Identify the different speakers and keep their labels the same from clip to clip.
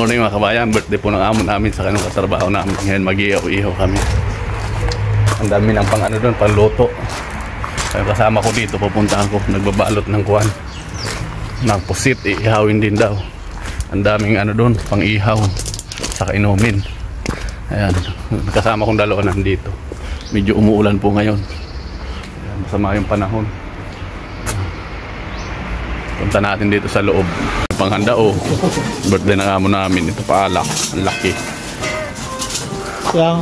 Speaker 1: Morning mga kabayan, birthday po ng amo namin sa kanong katrabaho namin. Ngayon mag-ihaw-ihaw kami. Ang dami ng pang ano doon, pang luto. Kaya kasama ko dito, pupuntahan ko, nagbabalot ng kuwan. Ng pusit, iihawin din daw. Ang daming ano doon, pang ihaw. Saka inumin. Ayan, kasama kong dalawa nandito. Medyo umuulan po ngayon. Ayan, masama yung panahon. Punta natin dito sa loob. Panghanda birthday ng amo namin. Ito paalak, ang laki.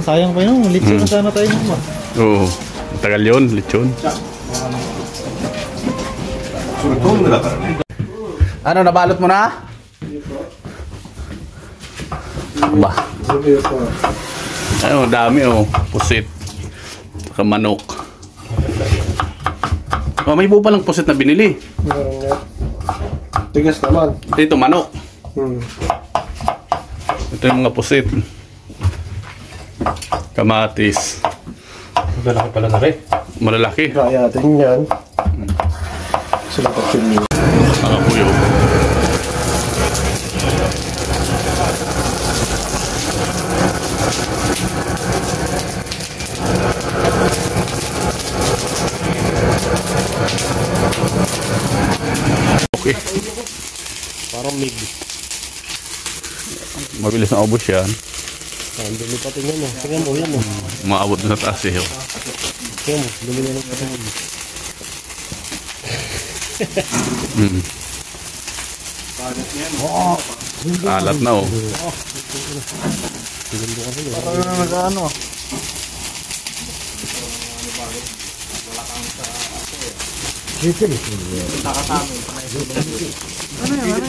Speaker 2: Sayang pa yun, lechon na sana tayo mo.
Speaker 1: Oo, matagal yun, lechon. Ano, nabalot mo na? Ba? Ayun, dami pusit. Saka manok. May po palang pusit na binili.
Speaker 2: Tigas naman.
Speaker 1: Ito manok. Ito yung mga pusit. Kamatis.
Speaker 2: Malalaki pala na rin.
Speaker 1: Malalaki.
Speaker 2: Kaya natin yan. Sila kapsin nyo.
Speaker 1: Mga puyo. Okay.
Speaker 2: Parang mig.
Speaker 1: Mabilis na ubos yan.
Speaker 2: Ang dumi pa tingnan mo. Tingnan mo yan.
Speaker 1: Maabot na sa taas eh.
Speaker 2: Tingnan mo. Dumi na lang patingin.
Speaker 1: Alat na
Speaker 2: Parang na nag-ano. Ano yan?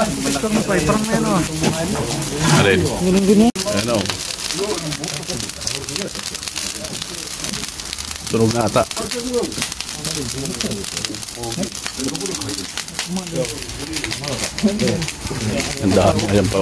Speaker 2: Parang may ano.
Speaker 1: Alin? Ano? Turog na ata. Ang dami. Ayan pa.